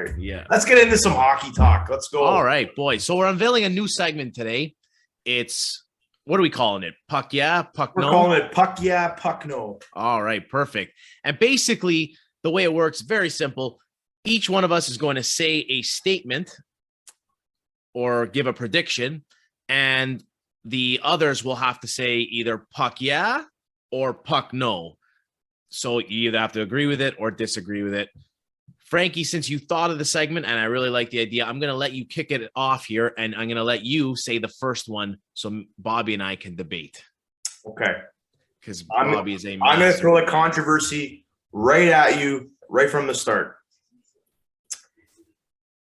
right. Yeah. Let's get into some hockey talk. Let's go. All right, boys. So we're unveiling a new segment today. It's, what are we calling it? Puck yeah, puck no? We're calling it puck yeah, puck no. All right, perfect. And basically, the way it works, very simple. Each one of us is going to say a statement or give a prediction, and the others will have to say either puck yeah or puck no. So you either have to agree with it or disagree with it. Frankie, since you thought of the segment and I really like the idea, I'm going to let you kick it off here, and I'm going to let you say the first one so Bobby and I can debate. Okay. Because Bobby is a master. I'm going to throw a controversy right at you right from the start.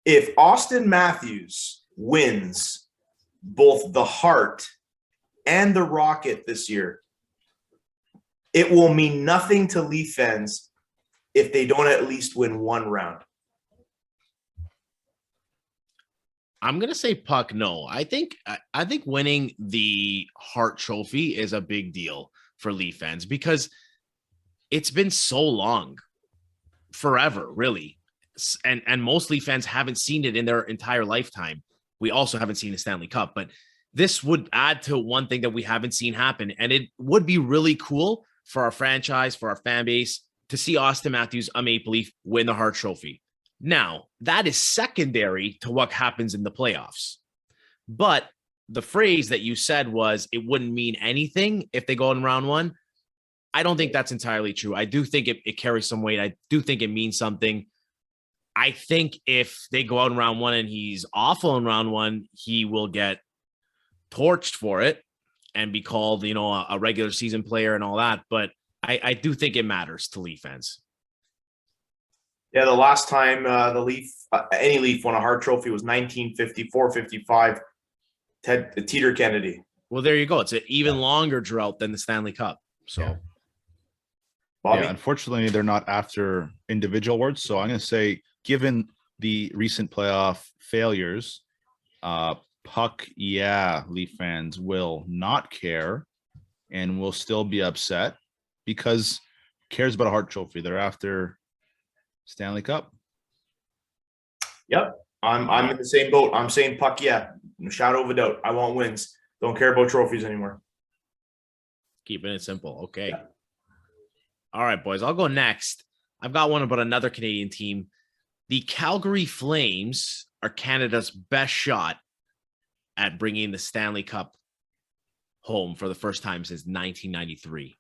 If Auston Matthews wins both the Hart and the Rocket this year, it will mean nothing to Leaf fans if they don't at least win one round. I'm going to say puck no. I think winning the Hart Trophy is a big deal for Leaf fans because it's been so long, forever, really. And most Leaf fans haven't seen it in their entire lifetime. We also haven't seen a Stanley Cup, but this would add to one thing that we haven't seen happen. And it would be really cool for our franchise, for our fan base, to see Auston Matthews, a Maple Leaf, win the Hart Trophy. Now, that is secondary to what happens in the playoffs. But the phrase that you said was it wouldn't mean anything if they go in round one. I don't think that's entirely true. I do think it carries some weight. I do think it means something. I think if they go out in round one and he's awful in round one, he will get torched for it and be called, a regular season player and all that. But I do think it matters to Leaf fans. Yeah, the last time any Leaf won a Hart Trophy was 1954-55. Teeter Kennedy. Well, there you go. It's an even longer drought than the Stanley Cup. So, Bobby? Yeah, unfortunately, they're not after individual awards. So I'm going to say, given the recent playoff failures, puck yeah, Leaf fans will not care and will still be upset because who cares about a Hart Trophy? They're after Stanley Cup. Yep. I'm in the same boat. I'm saying puck yeah. No shadow of a doubt. I want wins. Don't care about trophies anymore. Keeping it simple. Okay. Yeah. All right, boys. I'll go next. I've got one about another Canadian team. The Calgary Flames are Canada's best shot at bringing the Stanley Cup home for the first time since 1993.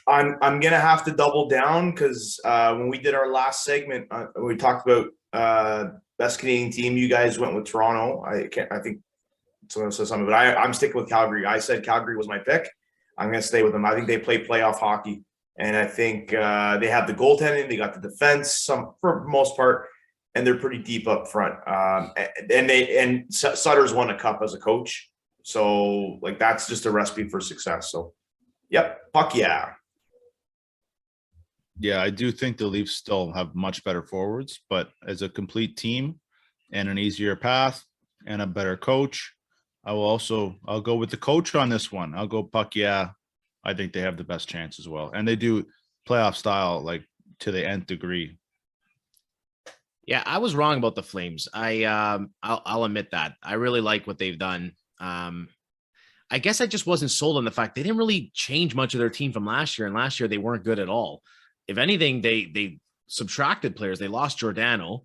I'm gonna have to double down because when we did our last segment, we talked about best Canadian team. You guys went with Toronto. I think someone said something, but I'm sticking with Calgary. I said Calgary was my pick. I'm gonna stay with them. I think they play playoff hockey, and I think they have the goaltending. They got the defense, for the most part, and they're pretty deep up front. And Sutter's won a cup as a coach, so that's just a recipe for success. So, yep, puck yeah. Yeah, I do think the Leafs still have much better forwards, but as a complete team and an easier path and a better coach, I'll go with the coach on this one. I'll go puck yeah. I think they have the best chance as well. And they do playoff style to the nth degree. Yeah, I was wrong about the Flames. I'll admit that. I really like what they've done. I guess I just wasn't sold on the fact they didn't really change much of their team from last year, and last year they weren't good at all. If anything, they subtracted players. They lost Giordano,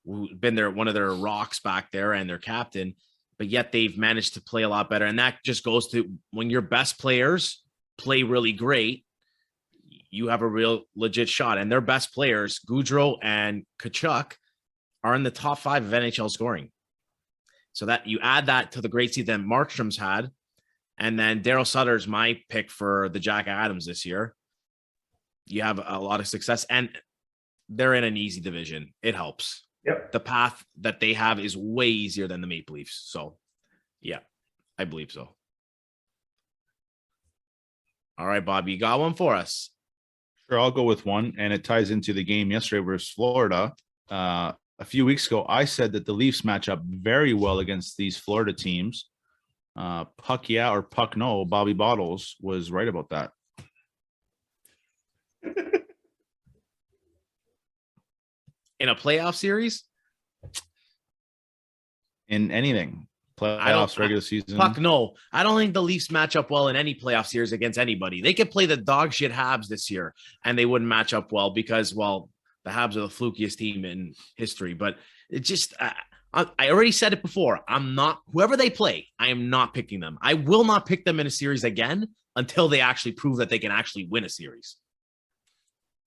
who's been one of their rocks back there, and their captain, but yet they've managed to play a lot better. And that just goes to when your best players play really great, you have a real legit shot. And their best players, Gaudreau and Tkachuk, are in the top 5 of NHL scoring. So that you add that to the great season that Markstrom's had, and then Daryl Sutter's my pick for the Jack Adams this year. You have a lot of success, and they're in an easy division. It helps. Yep. The path that they have is way easier than the Maple Leafs. So, yeah, I believe so. All right, Bobby, you got one for us? Sure, I'll go with one, and it ties into the game yesterday versus Florida. A few weeks ago, I said that the Leafs match up very well against these Florida teams. Puck yeah or puck no, Bobby Bottles was right about that. in a playoff series. In anything, playoffs, regular season. Fuck no. I don't think the Leafs match up well in any playoff series against anybody. They could play the dog shit Habs this year, and they wouldn't match up well because, well, the Habs are the flukiest team in history. But it just, I already said it before. I'm not, whoever they play, I am not picking them. I will not pick them in a series again until they actually prove that they can actually win a series.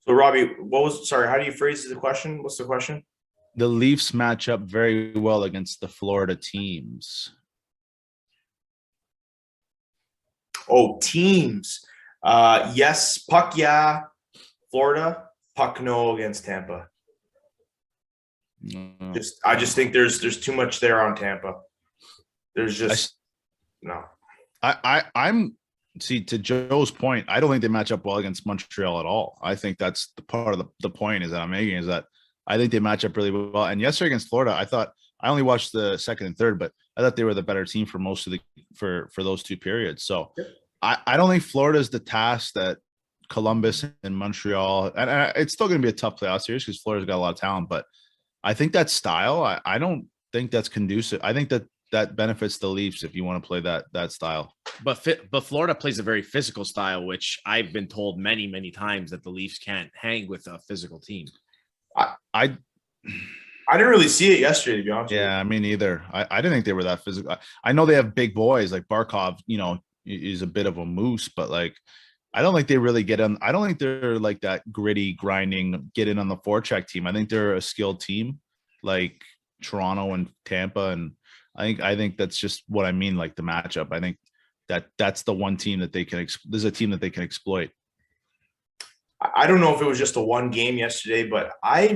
So, Robbie, how do you phrase the question? What's the question? The Leafs match up very well against the Florida teams. Oh, teams. Yes, puck, yeah. Florida, puck, no against Tampa. I just think there's too much there on Tampa. There's just no. I'm see, to Joe's point, I don't think they match up well against Montreal at all. I think that's the part of the point is that I'm making is that I think they match up really well. And yesterday against Florida, I only watched the second and third, but I thought they were the better team for most of for those two periods. So I don't think Florida is the task that Columbus and Montreal, and it's still going to be a tough playoff series because Florida's got a lot of talent, but I think that style, I don't think that's conducive. I think that benefits the Leafs if you want to play that style. But Florida plays a very physical style, which I've been told many, many times that the Leafs can't hang with a physical team. I didn't really see it yesterday, to be honest. Yeah, me neither. I didn't think they were that physical. I know they have big boys like Barkov, is a bit of a moose, but like I don't think they really get on. I don't think they're like that gritty, grinding, get in on the forecheck team. I think they're a skilled team like Toronto and Tampa, and I think that's just what I mean. Like the matchup, I think that's the one team that they can. This is a team that they can exploit. I don't know if it was just a one game yesterday, but I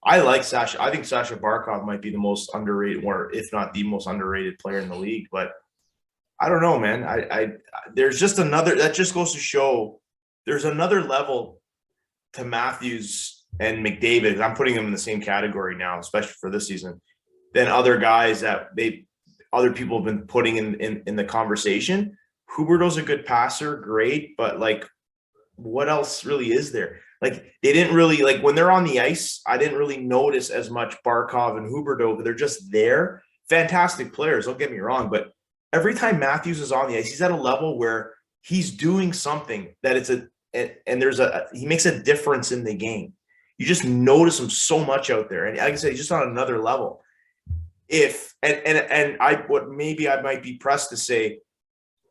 like Sasha. I think Sasha Barkov might be the most underrated, or if not the most underrated player in the league. But I don't know, man. There's just another, that just goes to show there's another level to Matthews and McDavid. I'm putting them in the same category now, especially for this season, than other guys that other people have been putting in the conversation. Huberdeau's a good passer, great, but like, what else really is there? Like, they didn't really, like, when they're on the ice, I didn't really notice as much Barkov and Huberdeau, but they're just there. Fantastic players, don't get me wrong, but every time Matthews is on the ice, he's at a level where he's doing something that he makes a difference in the game. You just notice him so much out there. And like I said, he's just on another level. I might be pressed to say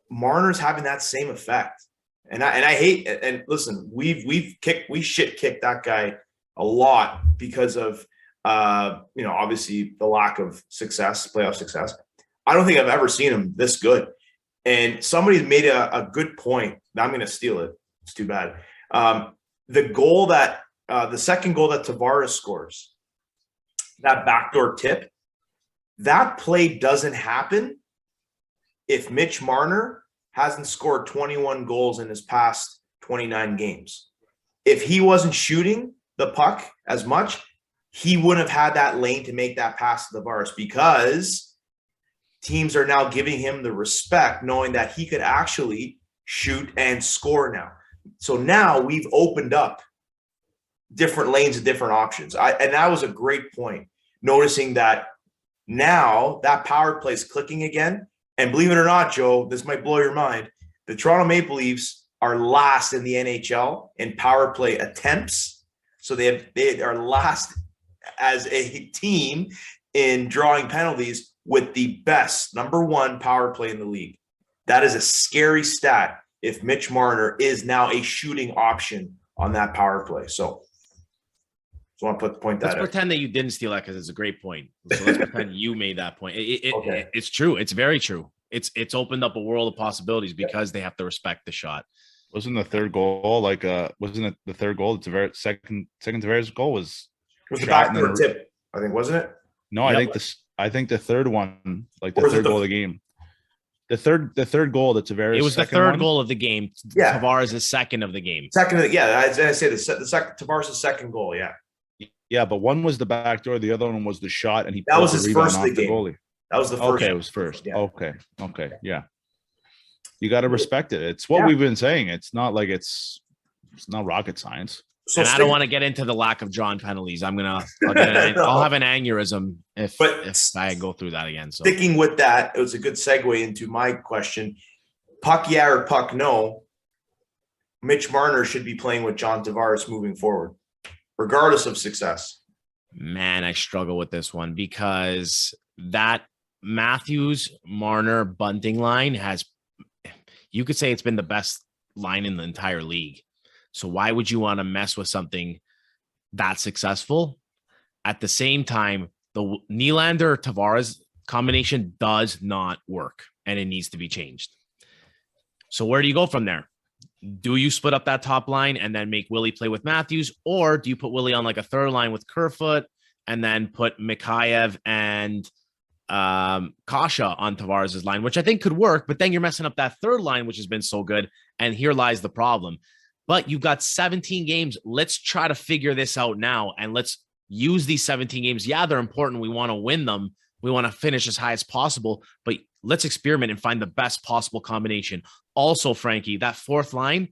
Marner's having that same effect. And I hate, and listen, we shit kicked that guy a lot because of obviously the lack of success, playoff success. I don't think I've ever seen him this good. And somebody made a good point. I'm going to steal it. It's too bad. The second goal that Tavares scores, that backdoor tip, that play doesn't happen if Mitch Marner hasn't scored 21 goals in his past 29 games. If he wasn't shooting the puck as much, he wouldn't have had that lane to make that pass to Tavares, because teams are now giving him the respect, knowing that he could actually shoot and score now. So now we've opened up different lanes and different options. And that was a great point, noticing that now that power play is clicking again. And believe it or not, Joe, this might blow your mind. The Toronto Maple Leafs are last in the NHL in power play attempts. So they are last as a team in drawing penalties with the best number one power play in the league. That is a scary stat if Mitch Marner is now a shooting option on that power play. So I want to point that out. Let's pretend that you didn't steal that because it's a great point. So let's pretend you made that point. It's true. It's very true. It's opened up a world of possibilities because they have to respect the shot. Wasn't the third goal wasn't it the third goal? It's second Tavares goal was the backdoor tip, I think, wasn't it? No, yep. I think the third one, like the third goal of the game. The third goal that Tavares. It was the third goal of the game. Yeah. Tavares is second of the game. I was gonna say the second Tavares' second goal. Yeah. Yeah, but one was the back door, the other one was the shot, and that was his first of the game. Goalie. That was the first. Okay, it was first. Yeah. Okay, yeah. You got to respect it. It's what we've been saying. It's not like it's not rocket science. And I don't want to get into the lack of John penalties. I'll have an aneurysm if I go through that again. So sticking with that, it was a good segue into my question. Puck yeah or puck no, Mitch Marner should be playing with John Tavares moving forward, regardless of success. Man, I struggle with this one because that Matthews, Marner, Bunting line you could say it's been the best line in the entire league. So why would you want to mess with something that successful? At the same time, the Nylander-Tavares combination does not work, and it needs to be changed. So where do you go from there? Do you split up that top line and then make Willie play with Matthews, or do you put Willie on like a third line with Kerfoot and then put Mikheyev and Kasha on Tavares' line, which I think could work, but then you're messing up that third line, which has been so good, and here lies the problem. But you've got 17 games. Let's try to figure this out now, and let's use these 17 games. Yeah, they're important. We want to win them. We want to finish as high as possible, but let's experiment and find the best possible combination. Also, Frankie, that fourth line,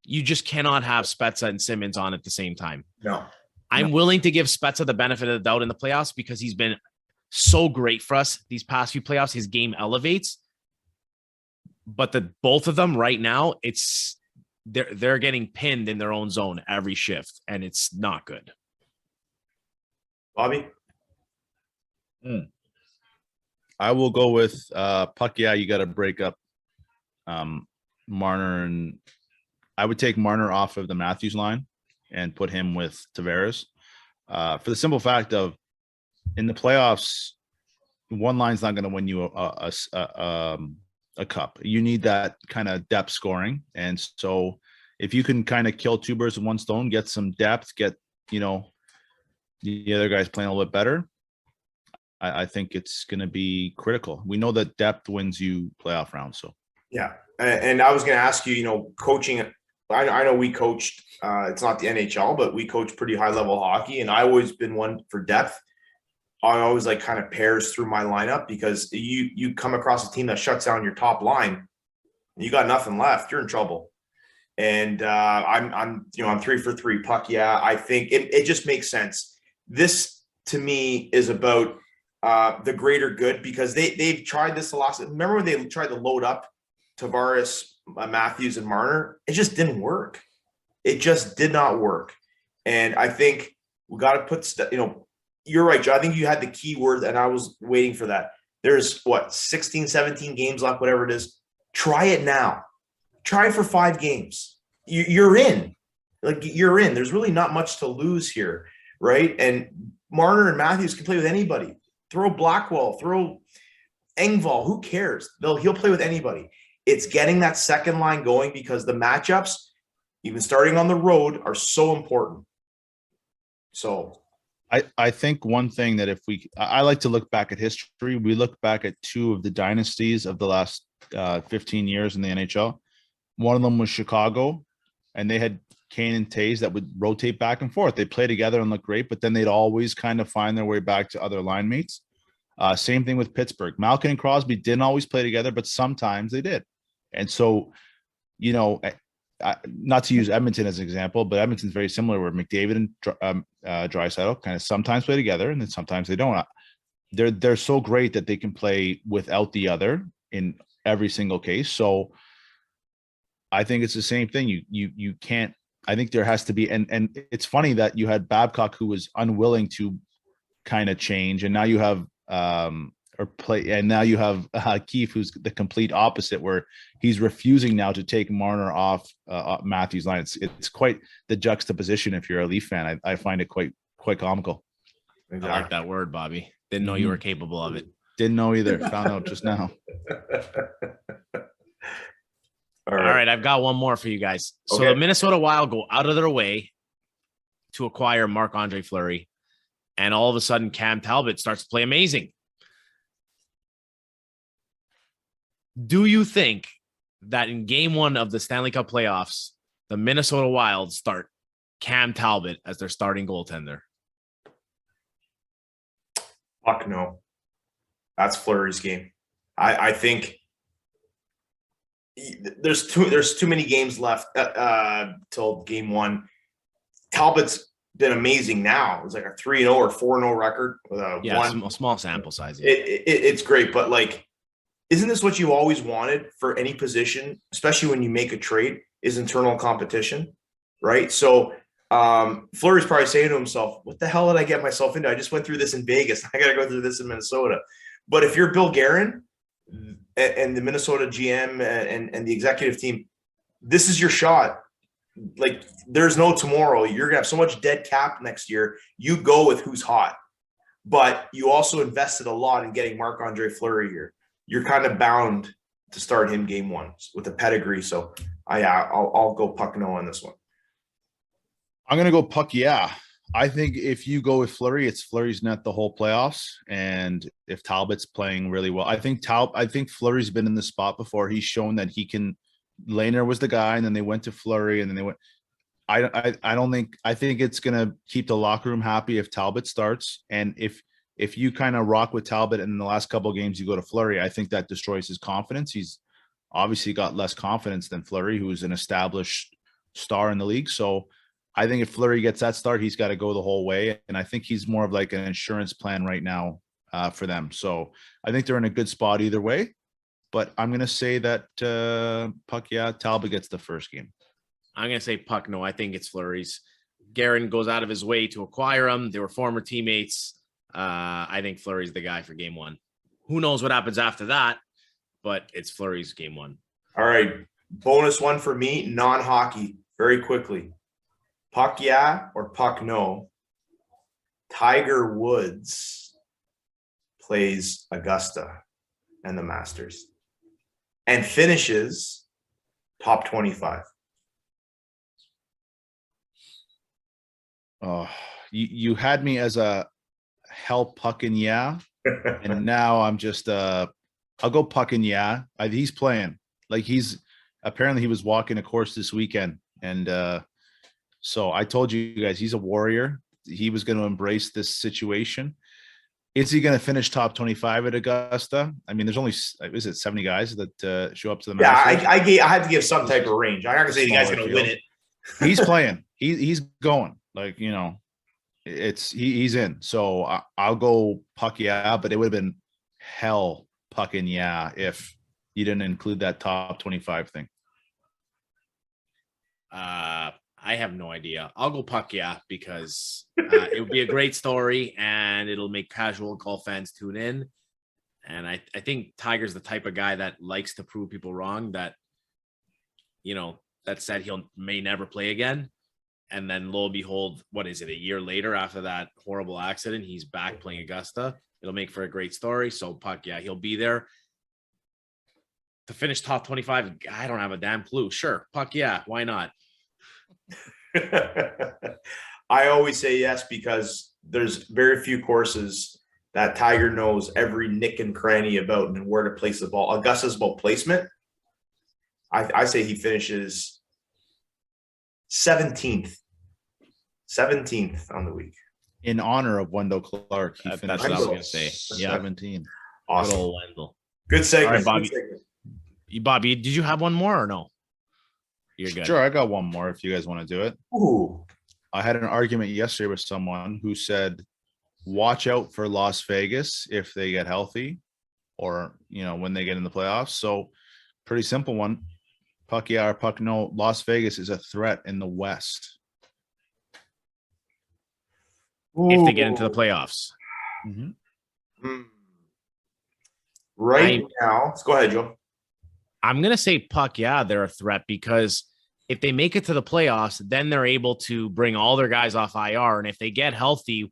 you just cannot have Spezza and Simmons on at the same time. No. I'm willing to give Spezza the benefit of the doubt in the playoffs because he's been so great for us these past few playoffs. His game elevates, but both of them right now, they're getting pinned in their own zone every shift, and it's not good. Bobby? I will go with puck. Yeah, you got to break up Marner, and I would take Marner off of the Matthews line and put him with Tavares for the simple fact of in the playoffs, one line's not going to win you a cup. You need that kind of depth scoring, and so if you can kind of kill two birds with one stone, get some depth, get the other guys playing a little bit better, I think it's going to be critical. We know that depth wins you playoff rounds. So yeah, and I was going to ask you, coaching. I know we coached. It's not the NHL, but we coach pretty high level hockey, and I always been one for depth. I always like kind of pairs through my lineup because you come across a team that shuts down your top line, and you got nothing left, you're in trouble. And I'm 3 for 3 puck. Yeah, I think it just makes sense. This to me is about the greater good because they've tried this a lot. Remember when they tried to load up Tavares, Matthews, and Marner? It just didn't work. It just did not work. And I think we got to put you're right, Joe. I think you had the key word, and I was waiting for that. There's 16, 17 games left, whatever it is. Try it now. Try it for 5 games. You're in. You're in. There's really not much to lose here, right? And Marner and Matthews can play with anybody. Throw Blackwell, throw Engvall. Who cares? He'll play with anybody. It's getting that second line going because the matchups, even starting on the road, are so important. So I think one thing that I like to look back at history. We look back at 2 of the dynasties of the last 15 years in the NHL. One of them was Chicago, and they had Kane and Taves that would rotate back and forth. They play together and look great, but then they'd always kind of find their way back to other line mates. Same thing with Pittsburgh. Malkin and Crosby didn't always play together, but sometimes they did. And so, not to use Edmonton as an example, but Edmonton's very similar where McDavid and Draisaitl kind of sometimes play together and then sometimes they don't. They're so great that they can play without the other in every single case. So I think it's the same thing. You can't. I think there has to be, and it's funny that you had Babcock who was unwilling to kind of change, and now you have Keefe who's the complete opposite, where he's refusing now to take Marner off Matthews' line. It's quite the juxtaposition. If you're a Leaf fan, I find it quite comical. Exactly. I like that word, Bobby. Didn't know you were capable of it. Didn't know either. Found out just now. All right, I've got one more for you guys. So the Minnesota Wild go out of their way to acquire Marc-Andre Fleury, and all of a sudden Cam Talbot starts to play amazing. Do you think that in game 1 of the Stanley Cup playoffs, the Minnesota Wild start Cam Talbot as their starting goaltender? Fuck no. That's Fleury's game. I think there's too many games left till game 1. Talbot's been amazing now. It's like a 3-0 or 4-0 record with a small sample size. Yeah. It's great, but like, isn't this what you always wanted for any position, especially when you make a trade, is internal competition, right? So Fleury's probably saying to himself, what the hell did I get myself into? I just went through this in Vegas. I got to go through this in Minnesota. But if you're Bill Guerin and the Minnesota GM and the executive team, this is your shot. Like, there's no tomorrow. You're going to have so much dead cap next year. You go with who's hot. But you also invested a lot in getting Marc-Andre Fleury here. You're kind of bound to start him game one with a pedigree. So I'll go puck no on this one. I'm gonna go puck. Yeah, I think if you go with Fleury, it's Fleury's net the whole playoffs. And if Talbot's playing really well, I think Fleury's been in the spot before. He's shown that he can. Lehner was the guy, and then they went to Fleury, and then they went. I think it's gonna keep the locker room happy if Talbot starts, and if you kind of rock with Talbot and in the last couple of games you go to Fleury, I think that destroys his confidence. He's obviously got less confidence than Fleury, who's an established star in the league. So I think if Fleury gets that start, he's got to go the whole way. And I think he's more of like an insurance plan right now for them. So I think they're in a good spot either way. But I'm going to say that puck, yeah, Talbot gets the first game. I'm going to say puck no. I think it's Fleury's. Guerin goes out of his way to acquire him. They were former teammates. I think Fleury's the guy for game one. Who knows what happens after that, but it's Fleury's game one. All right. Bonus one for me, non-hockey, very quickly. Puck yeah or puck no. Tiger Woods plays Augusta and the Masters and finishes top 25. Oh, you had me as a hell pucking yeah, and now I'm just I'll go pucking yeah. He's playing like apparently he was walking a course this weekend, and so I told you guys he's a warrior. He was going to embrace this situation. Is he going to finish top 25 at Augusta? I mean, there's only 70 guys that show up to the Masters? Yeah, I had to give some type of range. I'm not going to say the guy's going to win it. He's playing. He's going. Like, he's in. So I'll go puck yeah, but it would have been hell pucking yeah if you didn't include that top 25 thing. I have no idea. I'll go puck yeah because it would be a great story and it'll make casual golf fans tune in. And I think Tiger's the type of guy that likes to prove people wrong, that that said may never play again. And then lo and behold, what is it? A year later after that horrible accident, he's back playing Augusta. It'll make for a great story. So puck yeah, he'll be there. To finish top 25, I don't have a damn clue. Sure, puck yeah, why not? I always say yes because there's very few courses that Tiger knows every nick and cranny about and where to place the ball. Augusta's about placement. I say he finishes 17th on the week. In honor of Wendell Clark. That's what I was going to say. Yeah. 17. Awesome. Good old Wendell. Good segment. All right, Bobby. Bobby, did you have one more or no? You're good. Sure, I got one more if you guys want to do it. Ooh. I had an argument yesterday with someone who said, watch out for Las Vegas if they get healthy or, when they get in the playoffs. So pretty simple one. Puck yeah or puck no. Las Vegas is a threat in the West. If they get into the playoffs. Mm-hmm. Right now. Let's go ahead, Joe. I'm going to say puck yeah, they're a threat because if they make it to the playoffs, then they're able to bring all their guys off IR. And if they get healthy,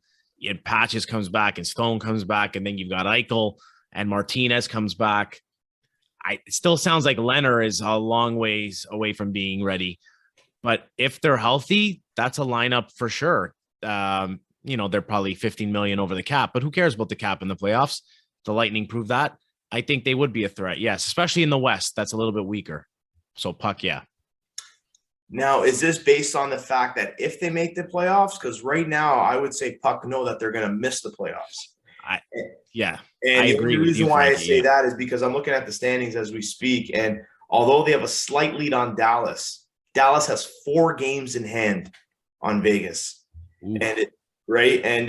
Patches comes back and Stone comes back, and then you've got Eichel and Martinez comes back. It still sounds like Lehner is a long ways away from being ready. But if they're healthy, that's a lineup for sure. They're probably 15 million over the cap, but who cares about the cap in the playoffs? The Lightning proved that. I think they would be a threat. Yes, especially in the West. That's a little bit weaker. So puck yeah. Now, is this based on the fact that if they make the playoffs? Because right now, I would say puck no, that they're going to miss the playoffs. I The agree with you. reason why I say that is because I'm looking at the standings as we speak, and although they have a slight lead on Dallas, Dallas has 4 games in hand on Vegas. Ooh. And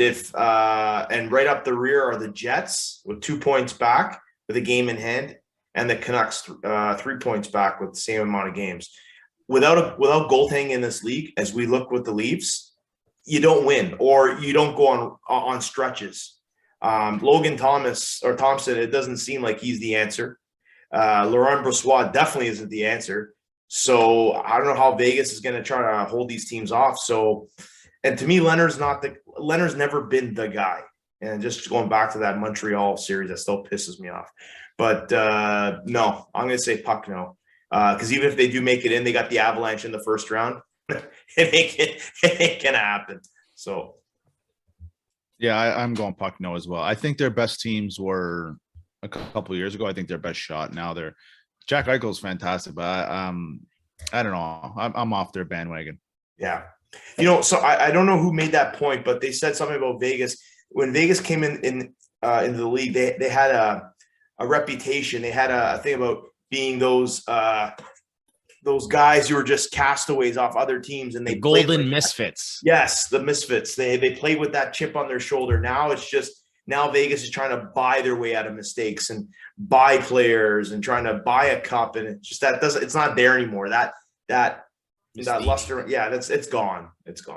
if and right up the rear are the Jets with 2 points back with a game in hand, and the Canucks 3 points back with the same amount of games. Without goaltending in this league, as we look with the Leafs, you don't win, or you don't go on stretches. Logan Thompson, it doesn't seem like he's the answer. Laurent Brossoit definitely isn't the answer. So I don't know how Vegas is going to try to hold these teams off. So, and to me, Leonard's never been the guy. And just going back to that Montreal series, that still pisses me off. But no, I'm going to say puck no. Because even if they do make it in, they got the Avalanche in the first round. it ain't going to happen. So. Yeah, I'm going puck no as well. I think their best teams were a couple of years ago. I think their best shot now. Jack Eichel's fantastic, but I don't know. I'm off their bandwagon. Yeah. So I don't know who made that point, but they said something about Vegas. When Vegas came into the league, they had a reputation. They had a thing about being those guys who were just castaways off other teams, and they golden misfits. Yes, the misfits. They played with that chip on their shoulder. Now it's just Vegas is trying to buy their way out of mistakes and buy players and trying to buy a cup, and it's just it's not there anymore. That luster, yeah, it's gone. It's gone.